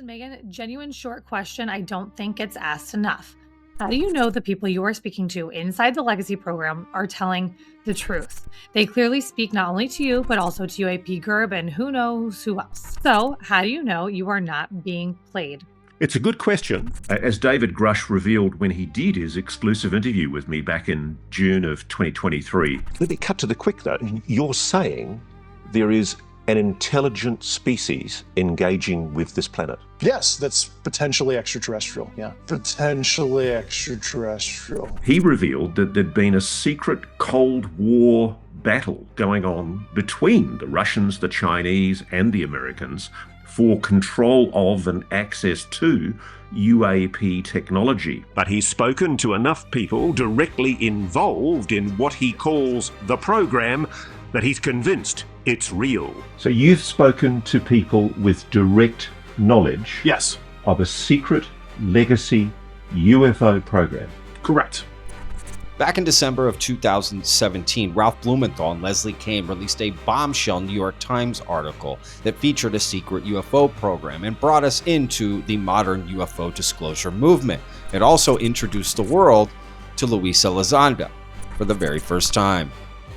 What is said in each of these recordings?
Listen, Megan, genuine short question I don't think gets asked enough. How do you know the people you are speaking to inside the Legacy program are telling the truth? They clearly speak not only to you, but also to UAP GERB and who knows who else. So how do you know you are not being played? It's a good question. As David Grush revealed when he did his exclusive interview with me back in June of 2023. Let me cut to the quick though. You're saying there is an intelligent species engaging with this planet? Yes, that's potentially extraterrestrial, yeah. Potentially extraterrestrial. He revealed that there'd been a secret Cold War battle going on between the Russians, the Chinese, and the Americans for control of and access to UAP technology. But he's spoken to enough people directly involved in what he calls the program that he's convinced it's real. So you've spoken to people with direct knowledge Yes, of a secret legacy UFO program. correct. Back in December of 2017, Ralph Blumenthal and Leslie Kean released a Bombshell New York Times article that featured a secret UFO program and brought us into the modern UFO disclosure movement. It also introduced the world to Luis Elizondo for the very first time.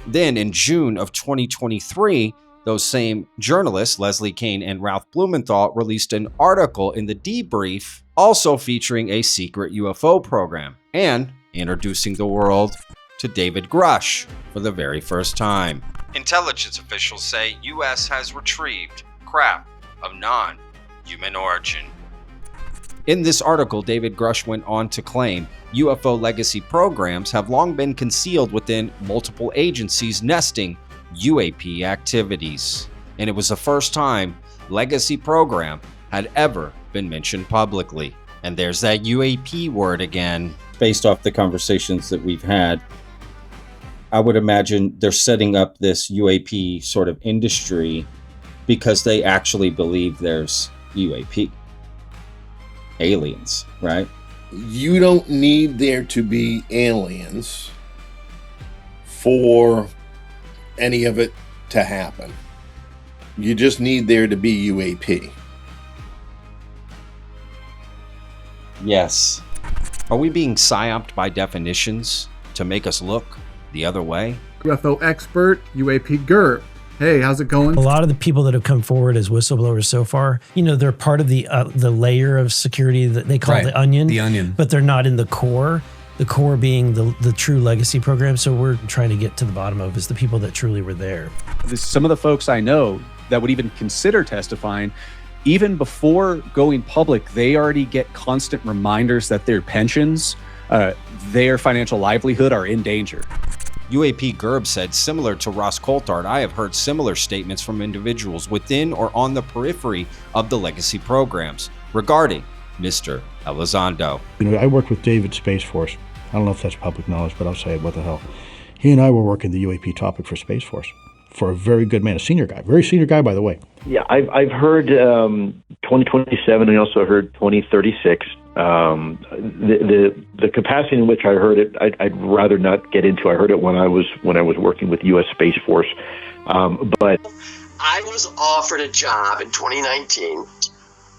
Then in June of 2023, those same journalists, Leslie Kean and Ralph Blumenthal, released an article in the Debrief also featuring a secret UFO program and introducing the world to David Grush for the very first time. Intelligence officials say US has retrieved craft of non-human origin. In this article, David Grush went on to claim UFO legacy programs have long been concealed within multiple agencies nesting UAP activities. And it was the first time legacy program had ever been mentioned publicly. And there's that UAP word again. Based off the conversations that we've had, I would imagine they're setting up this UAP sort of industry because they actually believe there's UAP. Aliens, right? You don't need there to be aliens for any of it to happen. You just need there to be UAP. Yes. Are we being psyoped by definitions to make us look the other way? UFO expert, UAP GERB. Hey, how's it going? A lot of the people that have come forward as whistleblowers so far, you know, they're part of the layer of security that they call the onion. The onion. But they're not in the core. The core being the true legacy program. So we're trying to get to the bottom of is the people that truly were there. Some of the folks I know that would even consider testifying, even before going public, they already get constant reminders that their pensions, their financial livelihood are in danger. UAP GERB said, similar to Ross Coulthard, I have heard similar statements from individuals within or on the periphery of the legacy programs regarding Mr. Elizondo. You know, I worked with David Space Force. I don't know if that's public knowledge, but I'll say it, what the hell. He and I were working the UAP topic for Space Force for a very good man, a senior guy, very senior guy, by the way. Yeah, I've heard 2027 and I also heard 2036. The capacity in which I heard it, I'd rather not get into. I heard it when I was working with U.S. Space Force, but I was offered a job in 2019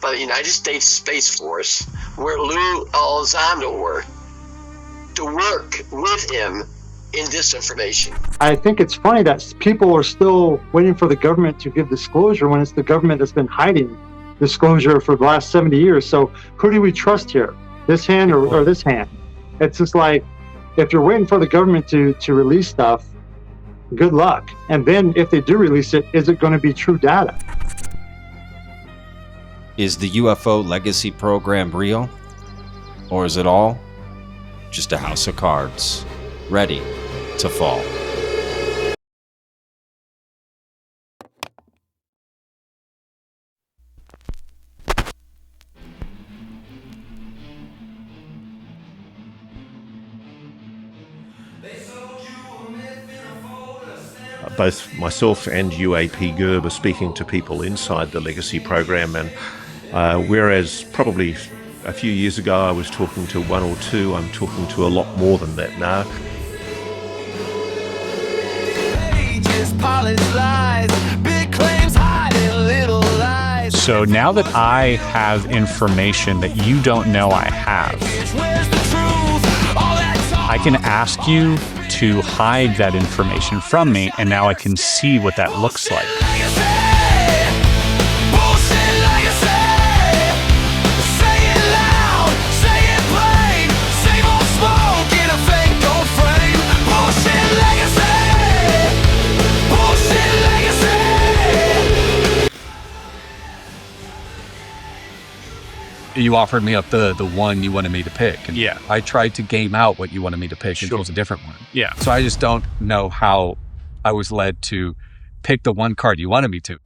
by the United States Space Force, where Lou Elizondo worked, to work with him in disinformation. I think it's funny that people are still waiting for the government to give disclosure when it's the government that's been hiding disclosure for the last 70 years. So who do we trust here? This hand or this hand? It's just like, if you're waiting for the government to release stuff, good luck. And then if they do release it, is it going to be true data? Is the UFO legacy program real? Or is it all just a house of cards, ready to fall? Both myself and UAP GERB are speaking to people inside the legacy program, and whereas probably a few years ago I was talking to one or two, I'm talking to a lot more than that now. So now that I have information that you don't know I have, I can ask you to hide that information from me, and now I can see what that looks like. You offered me up the one you wanted me to pick. And yeah. I tried to game out what you wanted me to pick and chose a different one. Yeah. So I just don't know how I was led to pick the one card you wanted me to.